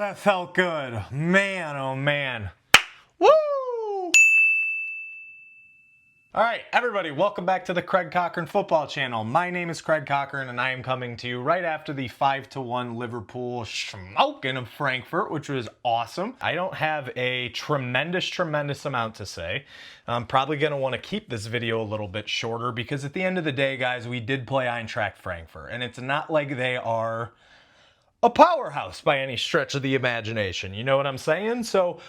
that felt good. Man, oh man. Woo! Alright, everybody, welcome back to the Craig Cochran Football Channel. My name is Craig Cochran, and I am coming to you right after the 5-1 Liverpool smoking of Frankfurt, which was awesome. I don't have a tremendous amount to say. I'm probably going to want to keep this video a little bit shorter because at the end of the day, guys, we did play Eintracht Frankfurt, and it's not like they are a powerhouse by any stretch of the imagination. You know what I'm saying? So,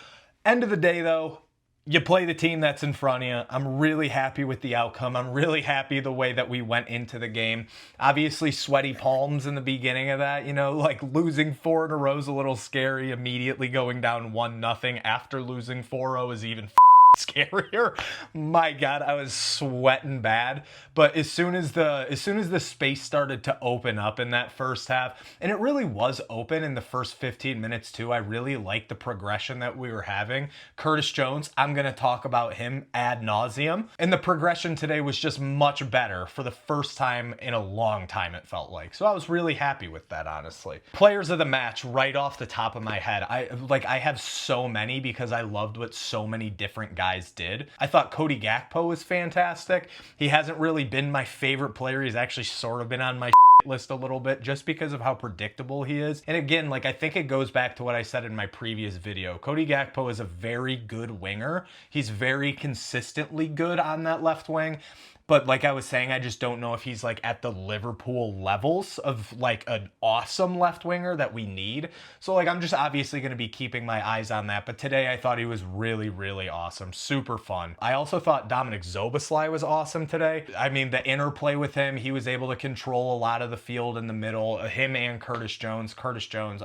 end of the day, though, you play the team that's in front of you. I'm really happy with the outcome. I'm really happy the way that we went into the game. Obviously, sweaty palms in the beginning of that. You know, like losing 4 in a row is a little scary. Immediately going down 1-0 after losing 4-0 is even scarier. My God, I was sweating bad. But as soon as the space started to open up in that first half, and it really was open in the first 15 minutes too, I really liked the progression that we were having. Curtis Jones, I'm going to talk about him ad nauseum. And the progression today was just much better for the first time in a long time, it felt like. So I was really happy with that, honestly. Players of the match, right off the top of my head, I have so many because I loved what so many different guys did. I thought Cody Gakpo was fantastic. He hasn't really been my favorite player. He's actually sort of been on my list a little bit just because of how predictable he is. And again, like, I think it goes back to what I said in my previous video. Cody Gakpo is a very good winger. He's very consistently good on that left wing. But like I was saying, I just don't know if he's like at the Liverpool levels of like an awesome left winger that we need. So like I'm just obviously going to be keeping my eyes on that. But today I thought he was really awesome. Super fun. I also thought Dominik Szoboszlai was awesome today. I mean, the interplay with him, he was able to control a lot of the field in the middle. Him and Curtis Jones. Curtis Jones,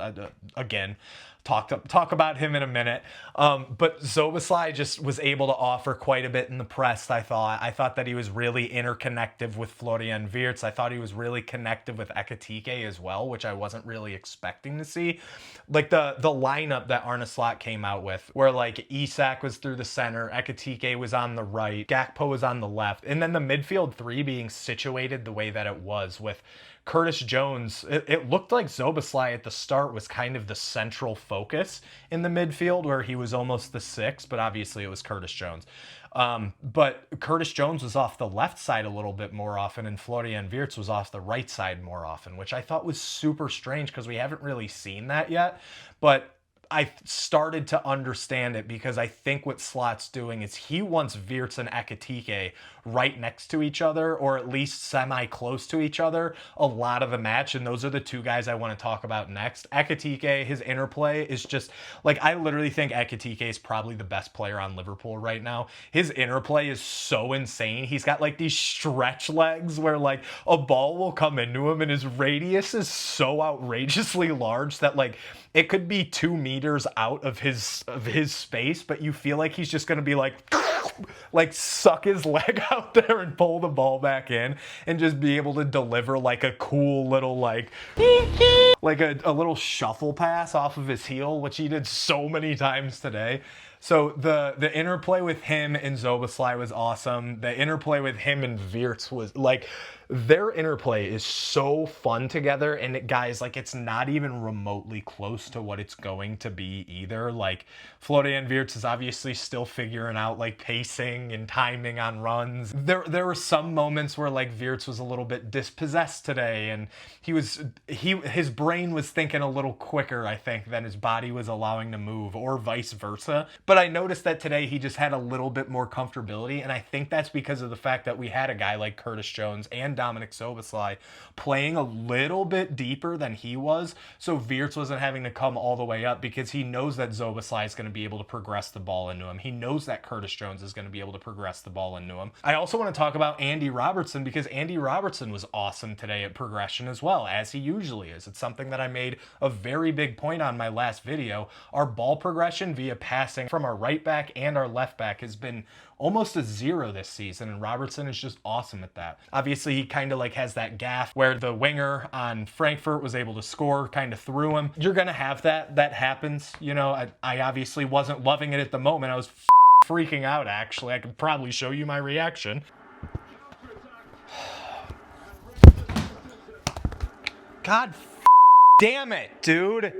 again, talk about him in a minute. But Szoboszlai just was able to offer quite a bit in the press, I thought. I thought that he was really interconnective with Florian Wirtz. I thought he was really connective with Accreditation as well, which I wasn't really expecting to see. Like the lineup that Arne Slot came out with, where like Isak was through the center, Accreditation was on the right, Gakpo was on the left, and then the midfield three being situated the way that it was with Curtis Jones. It looked like Szoboszlai at the start was kind of the central focus in the midfield, where he was almost the 6, but obviously it was Curtis Jones. But Curtis Jones was off the left side a little bit more often, and Florian Wirtz was off the right side more often, which I thought was super strange because we haven't really seen that yet. But I started to understand it because I think what Slot's doing is he wants Wirtz and Accreditation right next to each other, or at least semi-close to each other a lot of the match, and those are the two guys I want to talk about next. Accreditation, his interplay is just, like, I literally think Accreditation is probably the best player on Liverpool right now. His interplay is so insane. He's got, like, these stretch legs where, like, a ball will come into him, and his radius is so outrageously large that, like, it could be 2 meters out of his space, but you feel like he's just going to be like suck his leg out there and pull the ball back in and just be able to deliver like a cool little like a little shuffle pass off of his heel, which he did so many times today. So the interplay with him and Szoboszlai was awesome. The interplay with him and Wirtz was like, their interplay is so fun together, and guys, like, it's not even remotely close to what it's going to be either. Like, Florian Wirtz is obviously still figuring out like pacing and timing on runs. There were some moments where like Wirtz was a little bit dispossessed today, and his brain was thinking a little quicker, I think, than his body was allowing to move, or vice versa. But I noticed that today he just had a little bit more comfortability, and I think that's because of the fact that we had a guy like Curtis Jones and Dominik Szoboszlai playing a little bit deeper than he was, so Wirtz wasn't having to come all the way up because he knows that Szoboszlai is going to be able to progress the ball into him. He knows that Curtis Jones is going to be able to progress the ball into him. I also want to talk about Andy Robertson because Andy Robertson was awesome today at progression as well, as he usually is. It's something that I made a very big point on my last video. Our ball progression via passing from our right back and our left back has been almost a 0 this season, and Robertson is just awesome at that. Obviously, he kind of like has that gaff where the winger on Frankfurt was able to score kind of through him. You're gonna have that happens, you know. I obviously wasn't loving it at the moment. I was freaking out, actually. I could probably show you my reaction. God damn it, dude.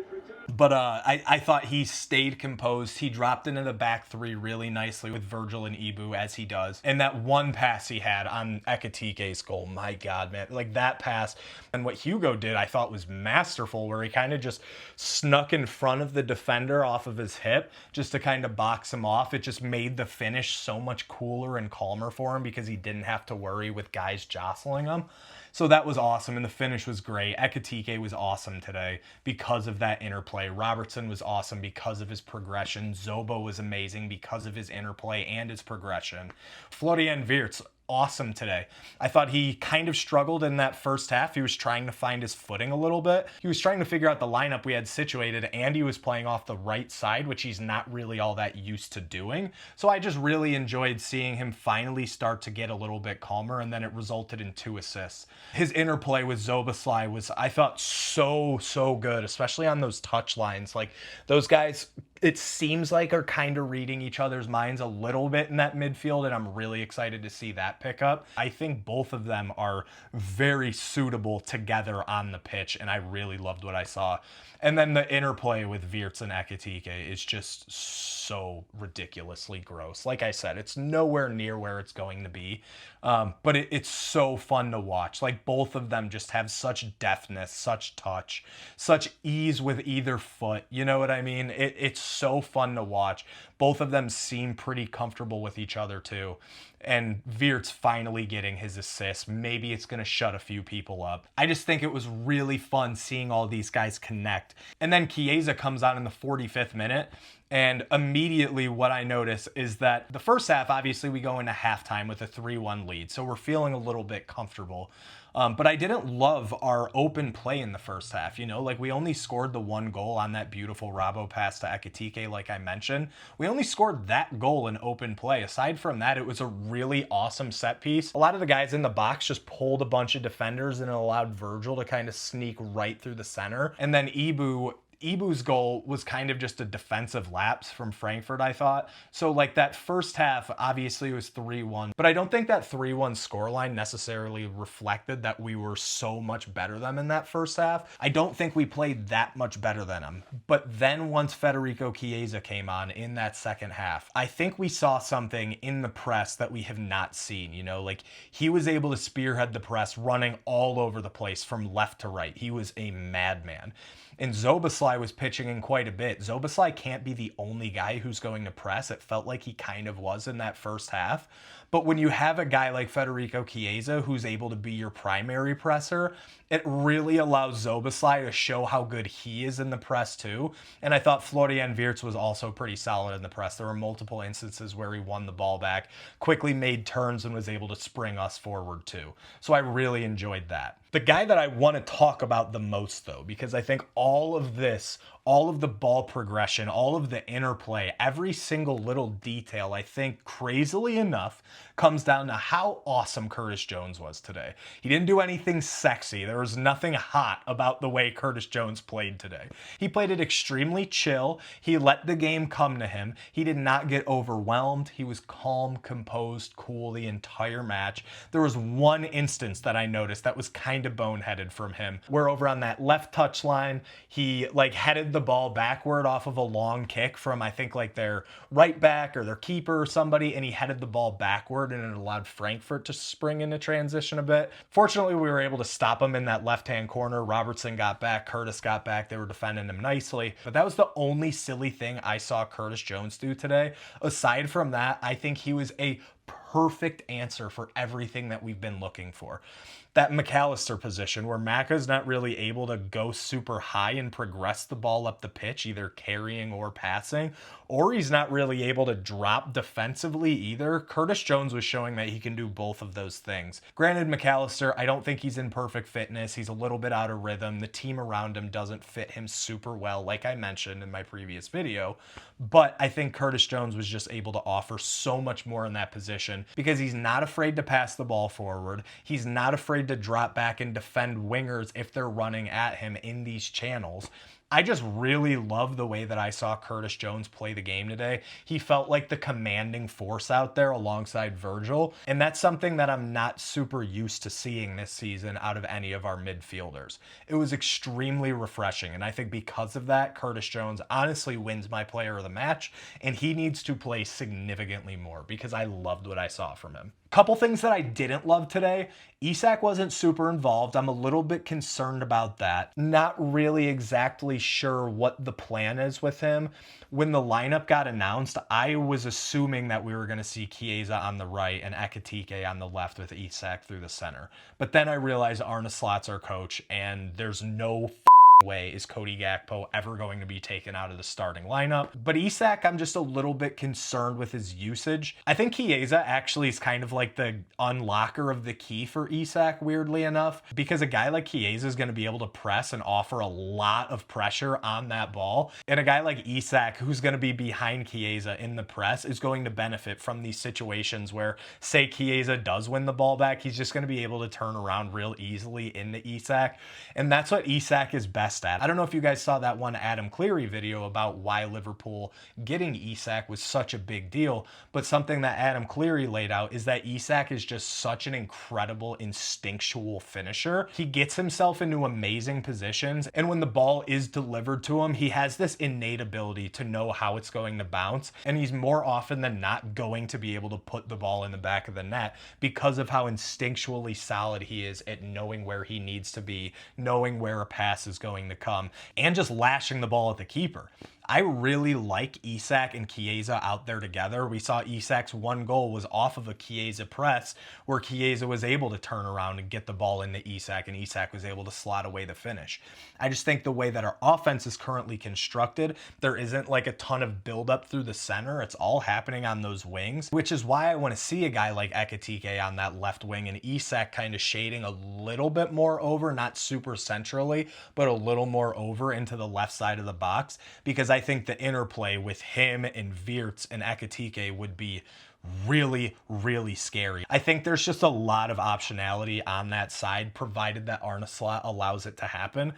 But I thought he stayed composed. He dropped into the back three really nicely with Virgil and Ibu, as he does. And that one pass he had on Ekitike's goal, my God, man. Like that pass. And what Hugo did, I thought was masterful, where he kind of just snuck in front of the defender off of his hip just to kind of box him off. It just made the finish so much cooler and calmer for him because he didn't have to worry with guys jostling him. So that was awesome, and the finish was great. Ekitike was awesome today because of that interplay. Robertson was awesome because of his progression. Szobo was amazing because of his interplay and his progression. Florian Wirtz, awesome today. I thought he kind of struggled in that first half. He was trying to find his footing a little bit. He was trying to figure out the lineup we had situated, and he was playing off the right side, which he's not really all that used to doing. So I just really enjoyed seeing him finally start to get a little bit calmer, and then it resulted in 2 assists. His interplay with Szoboszlai was, I thought, so good, especially on those touch lines. Like, those guys, it seems like, are kind of reading each other's minds a little bit in that midfield, and I'm really excited to see that pick up. I think both of them are very suitable together on the pitch, and I really loved what I saw. And then the interplay with Wirtz and Ekitike is just so ridiculously gross. Like I said, it's nowhere near where it's going to be, but it's so fun to watch. Like, both of them just have such deftness, such touch, such ease with either foot. You know what I mean? It's so fun to watch. Both of them seem pretty comfortable with each other too. And Wirtz finally getting his assist. Maybe it's going to shut a few people up. I just think it was really fun seeing all these guys connect. And then Chiesa comes on in the 45th minute. And immediately what I notice is that the first half, obviously we go into halftime with a 3-1 lead. So we're feeling a little bit comfortable. But I didn't love our open play in the first half. You know, like, we only scored the 1 goal on that beautiful Robbo pass to Ekitike, like I mentioned. We only scored that goal in open play. Aside from that, it was a really awesome set piece. A lot of the guys in the box just pulled a bunch of defenders, and it allowed Virgil to kind of sneak right through the center. And then Ibu's goal was kind of just a defensive lapse from Frankfurt, I thought. So, like, that first half, obviously, was 3-1. But I don't think that 3-1 scoreline necessarily reflected that we were so much better than them in that first half. I don't think we played that much better than them. But then once Federico Chiesa came on in that second half, I think we saw something in the press that we have not seen. You know, like, he was able to spearhead the press, running all over the place from left to right. He was a madman. And Szoboszlai was pitching in quite a bit. Szoboszlai can't be the only guy who's going to press. It felt like he kind of was in that first half. But when you have a guy like Federico Chiesa who's able to be your primary presser, it really allows Szoboszlai to show how good he is in the press too. And I thought Florian Wirtz was also pretty solid in the press. There were multiple instances where he won the ball back, quickly made turns, and was able to spring us forward too. So I really enjoyed that. The guy that I want to talk about the most, though, because I think all of this, all of the ball progression, all of the interplay, every single little detail, I think, crazily enough, comes down to how awesome Curtis Jones was today. He didn't do anything sexy. There was nothing hot about the way Curtis Jones played today. He played it extremely chill. He let the game come to him. He did not get overwhelmed. He was calm, composed, cool the entire match. There was one instance that I noticed that was kind of boneheaded from him, where over on that left touch line, he headed the ball backward off of a long kick from, I think, like their right back or their keeper or somebody, and he headed the ball backward, and it allowed Frankfurt to spring into transition a bit. Fortunately, we were able to stop him in that left-hand corner. Robertson got back, Curtis got back, they were defending him nicely, but that was the only silly thing I saw Curtis Jones do today. Aside from that, I think he was a perfect answer for everything that we've been looking for. That McAllister position where Macca's not really able to go super high and progress the ball up the pitch, either carrying or passing, or he's not really able to drop defensively either. Curtis Jones was showing that he can do both of those things. Granted, McAllister, I don't think he's in perfect fitness. He's a little bit out of rhythm. The team around him doesn't fit him super well, like I mentioned in my previous video. But I think Curtis Jones was just able to offer so much more in that position because he's not afraid to pass the ball forward. He's not afraid to drop back and defend wingers if they're running at him in these channels. I just really love the way that I saw Curtis Jones play the game today. He felt like the commanding force out there alongside Virgil, and that's something that I'm not super used to seeing this season out of any of our midfielders. It was extremely refreshing, and I think because of that, Curtis Jones honestly wins my player of the match, and he needs to play significantly more because I loved what I saw from him. Couple things that I didn't love today. Isak wasn't super involved. I'm a little bit concerned about that. Not really exactly sure what the plan is with him. When the lineup got announced, I was assuming that we were going to see Chiesa on the right and Ekitike on the left with Isak through the center. But then I realized Arne Slot's our coach, and there's no way is Cody Gakpo ever going to be taken out of the starting lineup. But Isak, I'm just a little bit concerned with his usage. I think Chiesa actually is kind of like the unlocker of the key for Isak, weirdly enough, because a guy like Chiesa is going to be able to press and offer a lot of pressure on that ball. And a guy like Isak, who's going to be behind Chiesa in the press, is going to benefit from these situations where, say, Chiesa does win the ball back, he's just going to be able to turn around real easily into Isak. And that's what Isak is best at. I don't know if you guys saw that one Adam Cleary video about why Liverpool getting Isak was such a big deal, but something that Adam Cleary laid out is that Isak is just such an incredible instinctual finisher. He gets himself into amazing positions, and when the ball is delivered to him, he has this innate ability to know how it's going to bounce, and he's more often than not going to be able to put the ball in the back of the net because of how instinctually solid he is at knowing where he needs to be, knowing where a pass is going to come, and just lashing the ball at the keeper. I really like Isak and Chiesa out there together. We saw Isak's one goal was off of a Chiesa press where Chiesa was able to turn around and get the ball into Isak, and Isak was able to slot away the finish. I just think the way that our offense is currently constructed, there isn't like a ton of buildup through the center. It's all happening on those wings, which is why I want to see a guy like Ekitike on that left wing and Isak kind of shading a little bit more over, not super centrally, but a little more over into the left side of the box, because I think the interplay with him and Wirtz and Ekitike would be really, really scary. I think there's just a lot of optionality on that side, provided that Arne Slot allows it to happen.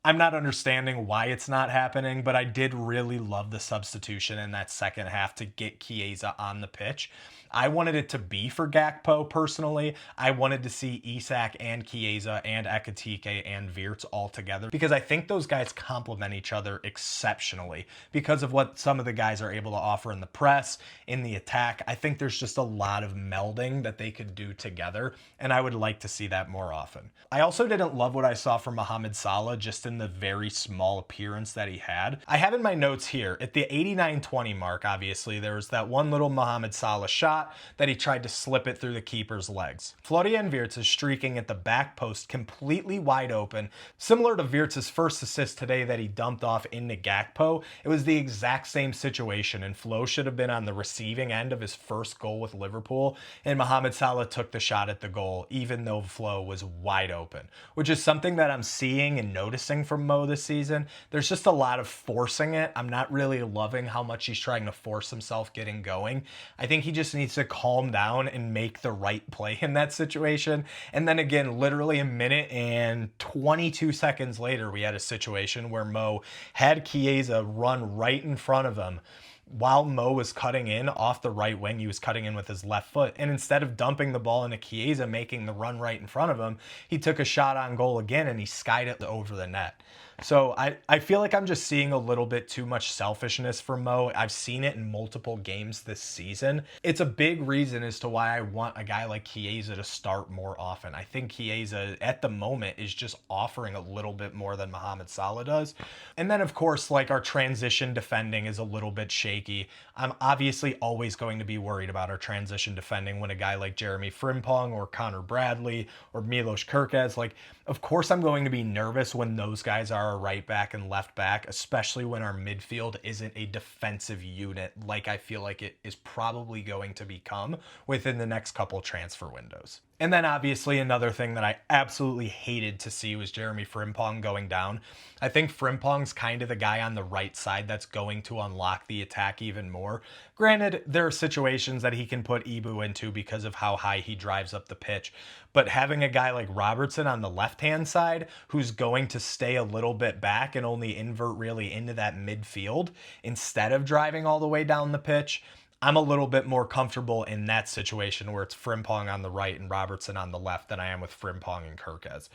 I'm not understanding why it's not happening, but I did really love the substitution in that second half to get Chiesa on the pitch. I wanted it to be for Gakpo personally. I wanted to see Isak and Chiesa and Ekitike and Wirtz all together because I think those guys complement each other exceptionally because of what some of the guys are able to offer in the press, in the attack. I think there's just a lot of melding that they could do together, and I would like to see that more often. I also didn't love what I saw from Mohamed Salah just in the very small appearance that he had. I have in my notes here, at the 89-20 mark, obviously, there was that one little Mohamed Salah shot that he tried to slip it through the keeper's legs. Florian Wirtz is streaking at the back post completely wide open. Similar to Wirtz's first assist today that he dumped off into Gakpo, it was the exact same situation, and Flo should have been on the receiving end of his first goal with Liverpool, and Mohamed Salah took the shot at the goal, even though Flo was wide open, which is something that I'm seeing and noticing from Mo this season. There's just a lot of forcing it. I'm not really loving how much he's trying to force himself getting going. I think he just needs to calm down and make the right play in that situation. And then again, literally a minute and 22 seconds later, we had a situation where Mo had Chiesa run right in front of him. While Mo was cutting in off the right wing, he was cutting in with his left foot. And instead of dumping the ball into Chiesa, making the run right in front of him, he took a shot on goal again and he skied it over the net. So I feel like I'm just seeing a little bit too much selfishness from Mo. I've seen it in multiple games this season. It's a big reason as to why I want a guy like Chiesa to start more often. I think Chiesa at the moment is just offering a little bit more than Mohamed Salah does. And then of course, like our transition defending is a little bit shaky. I'm obviously always going to be worried about our transition defending when a guy like Jeremie Frimpong or Connor Bradley or Milos Kerkez, like, of course I'm going to be nervous when those guys are a right back and left back, especially when our midfield isn't a defensive unit like I feel like it is probably going to become within the next couple transfer windows. And then obviously another thing that I absolutely hated to see was Jeremie Frimpong going down. I think Frimpong's kind of the guy on the right side that's going to unlock the attack even more. Granted, there are situations that he can put Ibu into because of how high he drives up the pitch. But having a guy like Robertson on the left-hand side who's going to stay a little bit back and only invert really into that midfield instead of driving all the way down the pitch, I'm a little bit more comfortable in that situation where it's Frimpong on the right and Robertson on the left than I am with Frimpong and Kerkez.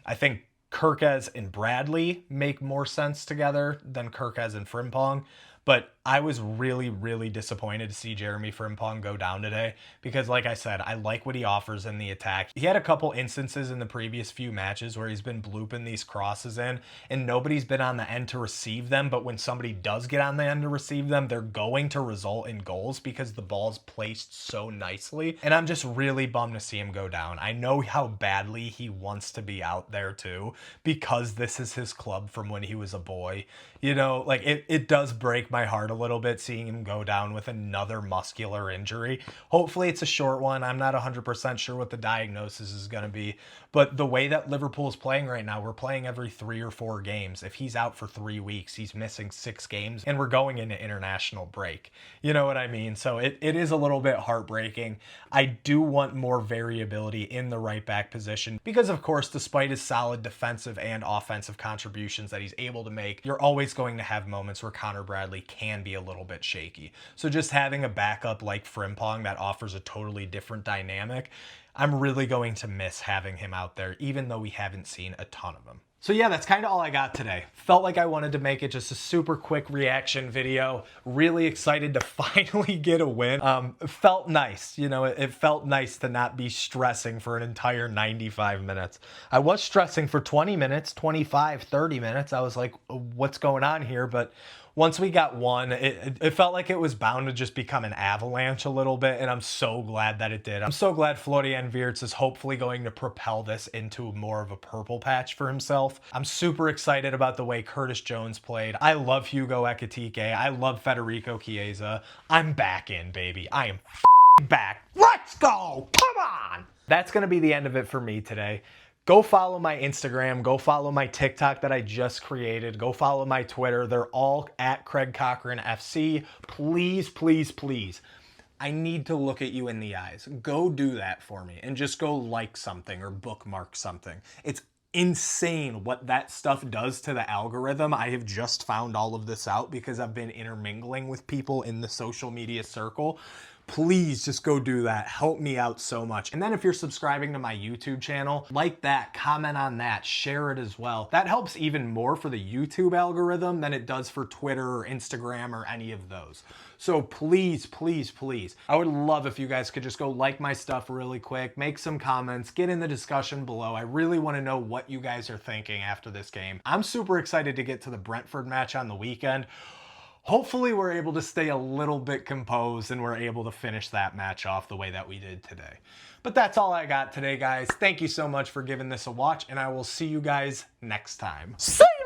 I think Kerkez and Bradley make more sense together than Kerkez and Frimpong, but I was really, really disappointed to see Jeremie Frimpong go down today because, like I said, I like what he offers in the attack. He had a couple instances in the previous few matches where he's been blooping these crosses in and nobody's been on the end to receive them, but when somebody does get on the end to receive them, they're going to result in goals because the ball's placed so nicely, and I'm just really bummed to see him go down. I know how badly he wants to be out there too because this is his club from when he was a boy. You know, like it does break my heart a little bit seeing him go down with another muscular injury. Hopefully it's a short one. I'm not 100% sure what the diagnosis is going to be, but the way that Liverpool's playing right now, we're playing every 3 or 4 games. If he's out for 3 weeks, he's missing 6 games and we're going into international break. You know what I mean? So it is a little bit heartbreaking. I do want more variability in the right back position because, of course, despite his solid defensive and offensive contributions that he's able to make, you're always going to have moments where Connor Bradley can be a little bit shaky. So just having a backup like Frimpong that offers a totally different dynamic, I'm really going to miss having him out there, even though we haven't seen a ton of him. So yeah, that's kind of all I got today. Felt like I wanted to make it just a super quick reaction video. Really excited to finally get a win. It felt nice, you know, it felt nice to not be stressing for an entire 95 minutes. I was stressing for 20 minutes, 25, 30 minutes. I was like, what's going on here? But once we got one, it felt like it was bound to just become an avalanche a little bit, and I'm so glad that it did. I'm so glad Florian Wirtz is hopefully going to propel this into more of a purple patch for himself. I'm super excited about the way Curtis Jones played. I love Hugo Ekitike. I love Federico Chiesa. I'm back in, baby. I am back. Let's go! Come on! That's going to be the end of it for me today. Go follow my Instagram, go follow my TikTok that I just created, go follow my Twitter. They're all at Craig Cochran FC. Please, please, please. I need to look at you in the eyes. Go do that for me and just go like something or bookmark something. It's insane what that stuff does to the algorithm. I have just found all of this out because I've been intermingling with people in the social media circle. Please just go do that. Help me out so much. And then if you're subscribing to my YouTube channel, like that, comment on that, share it as well. That helps even more for the YouTube algorithm than it does for Twitter or Instagram or any of those. So please, please, please, I would love if you guys could just go like my stuff really quick, make some comments, get in the discussion below. I really want to know what you guys are thinking after this game. I'm super excited to get to the Brentford match on the weekend. Hopefully we're able to stay a little bit composed and we're able to finish that match off the way that we did today. But that's all I got today, guys. Thank you so much for giving this a watch, and I will see you guys next time. See ya!